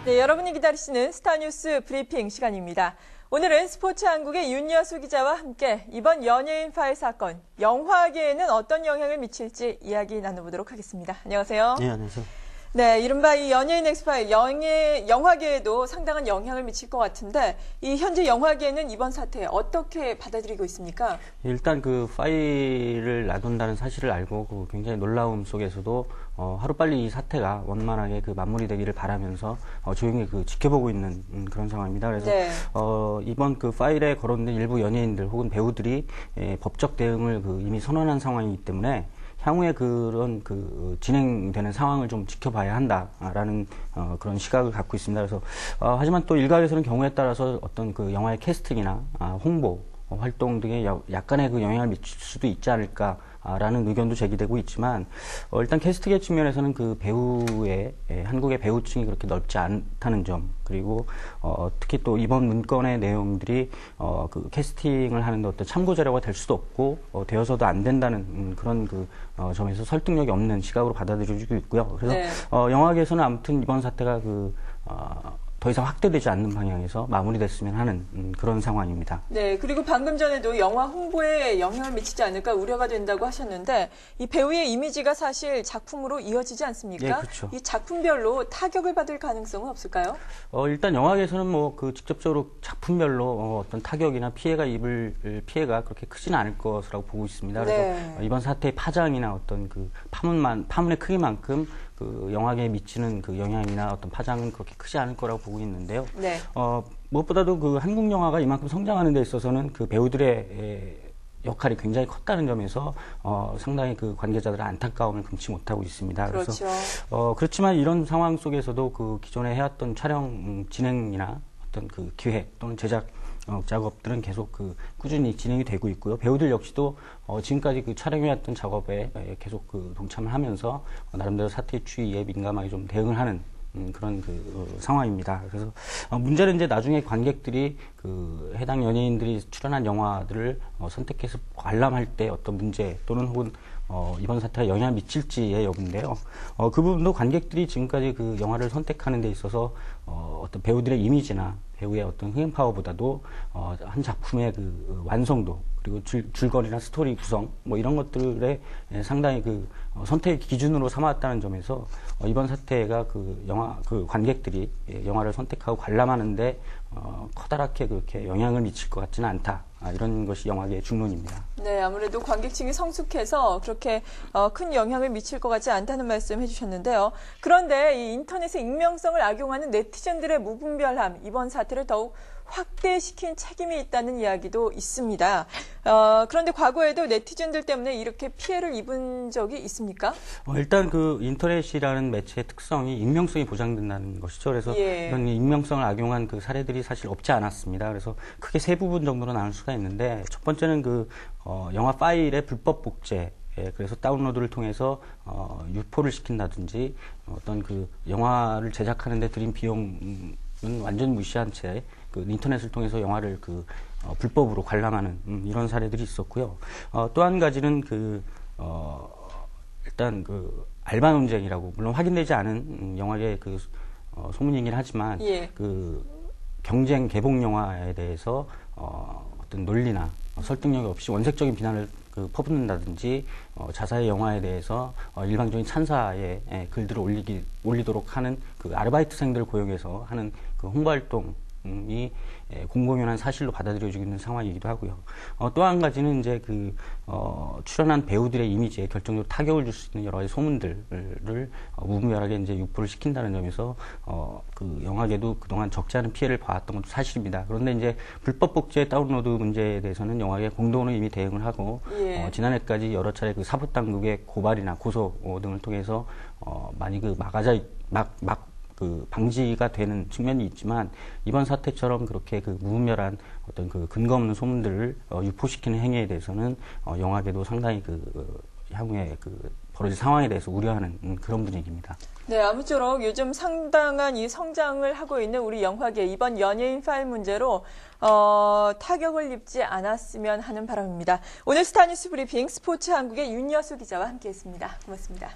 네, 여러분이 기다리시는 스타뉴스 브리핑 시간입니다. 오늘은 스포츠한국의 윤여수 기자와 함께 이번 연예인 파일 사건, 영화계에는 어떤 영향을 미칠지 이야기 나눠보도록 하겠습니다. 안녕하세요. 네, 안녕하세요. 네, 이른바 이 연예인 엑스파일, 영화계에도 상당한 영향을 미칠 것 같은데, 이 현재 영화계는 이번 사태 어떻게 받아들이고 있습니까? 일단 그 파일을 놔둔다는 사실을 알고 굉장히 놀라움 속에서도 하루빨리 이 사태가 원만하게 마무리되기를 바라면서 조용히 지켜보고 있는 그런 상황입니다. 그래서 네. 이번 파일에 거론된 일부 연예인들 혹은 배우들이 법적 대응을 이미 선언한 상황이기 때문에 향후에 그런 진행되는 상황을 좀 지켜봐야 한다라는 그런 시각을 갖고 있습니다. 그래서 하지만 또 일각에서는 경우에 따라서 어떤 영화의 캐스팅이나 홍보 활동 등에 약간의 영향을 미칠 수도 있지 않을까라는 의견도 제기되고 있지만 일단 캐스팅의 측면에서는 배우의 한국의 배우층이 그렇게 넓지 않다는 점, 그리고 특히 또 이번 문건의 내용들이 캐스팅을 하는데 어떤 참고 자료가 될 수도 없고 되어서도 안 된다는 그런 점에서 설득력이 없는 시각으로 받아들여지고 있고요. 그래서 네. 영화계에서는 아무튼 이번 사태가 더 이상 확대되지 않는 방향에서 마무리됐으면 하는 그런 상황입니다. 네, 그리고 방금 전에도 영화 홍보에 영향을 미치지 않을까 우려가 된다고 하셨는데, 이 배우의 이미지가 사실 작품으로 이어지지 않습니까? 네, 그렇죠. 이 작품별로 타격을 받을 가능성은 없을까요? 일단 영화계에서는 직접적으로 작품별로 어떤 타격이나 피해가 입을 피해가 그렇게 크지는 않을 것이라고 보고 있습니다. 그래서 네. 이번 사태의 파장이나 어떤 파문의 크기만큼 영화계에 미치는 영향이나 어떤 파장은 그렇게 크지 않을 거라고 보고 있는데요. 네. 무엇보다도 한국 영화가 이만큼 성장하는 데 있어서는 배우들의 역할이 굉장히 컸다는 점에서 상당히 관계자들의 안타까움을 금치 못하고 있습니다. 그렇죠. 그래서 그렇지만 이런 상황 속에서도 기존에 해왔던 촬영 진행이나 어떤 기획 또는 제작 작업들은 계속 꾸준히 진행이 되고 있고요. 배우들 역시도 지금까지 촬영해왔던 작업에 계속 동참을 하면서 나름대로 사태 추이에 민감하게 좀 대응을 하는 그런 상황입니다. 그래서 문제는 이제 나중에 관객들이 해당 연예인들이 출연한 영화들을 선택해서 관람할 때 어떤 문제 또는 혹은 이번 사태가 영향을 미칠지의 여부인데요. 그 부분도 관객들이 지금까지 영화를 선택하는 데 있어서 어떤 배우들의 이미지나 배우의 어떤 흥행 파워보다도 한 작품의 완성도, 그리고 줄거리나 스토리 구성 이런 것들에 상당히 선택의 기준으로 삼았다는 점에서 이번 사태가 관객들이 영화를 선택하고 관람하는데 커다랗게 그렇게 영향을 미칠 것 같지는 않다. 이런 것이 영화계의 중론입니다. 네, 아무래도 관객층이 성숙해서 그렇게 큰 영향을 미칠 것 같지 않다는 말씀 해주셨는데요. 그런데 이 인터넷의 익명성을 악용하는 네티즌들의 무분별함, 이번 사태를 더욱 확대시킨 책임이 있다는 이야기도 있습니다. 그런데 과거에도 네티즌들 때문에 이렇게 피해를 입은 적이 있습니까? 일단 인터넷이라는 매체의 특성이 익명성이 보장된다는 것이죠. 그래서 예. 이런 익명성을 악용한 사례들이 사실 없지 않았습니다. 그래서 크게 세 부분 정도로 나눌 수가 있는데, 첫 번째는 영화 파일의 불법 복제, 그래서 다운로드를 통해서 유포를 시킨다든지 어떤 영화를 제작하는 데 들인 비용은 완전 무시한 채 인터넷을 통해서 영화를 불법으로 관람하는 이런 사례들이 있었고요. 또 한 가지는 일단 알바 논쟁이라고, 물론 확인되지 않은 영화계 소문이긴 하지만 예. 경쟁 개봉 영화에 대해서 어떤 논리나 설득력이 없이 원색적인 비난을 퍼붓는다든지 자사의 영화에 대해서 일방적인 찬사의 글들을 올리도록 하는 아르바이트생들을 고용해서 하는 홍보 활동이 공공연한 사실로 받아들여지고 있는 상황이기도 하고요. 또 한 가지는 이제 출연한 배우들의 이미지에 결정적으로 타격을 줄 수 있는 여러 가지 소문들을 무분별하게 이제 유포를 시킨다는 점에서 영화계도 그동안 적지 않은 피해를 봐왔던 것도 사실입니다. 그런데 이제 불법 복제 다운로드 문제에 대해서는 영화계 공동으로 이미 대응을 하고 예. 지난해까지 여러 차례 사법당국의 고발이나 고소 등을 통해서 많이 방지가 되는 측면이 있지만, 이번 사태처럼 그렇게 무분별한 어떤 근거 없는 소문들을 유포시키는 행위에 대해서는 영화계도 상당히 향후에 벌어질 상황에 대해서 우려하는 그런 분위기입니다. 네, 아무쪼록 요즘 상당한 이 성장을 하고 있는 우리 영화계, 이번 연예인 파일 문제로 타격을 입지 않았으면 하는 바람입니다. 오늘 스타뉴스 브리핑 스포츠한국의 윤여수 기자와 함께했습니다. 고맙습니다.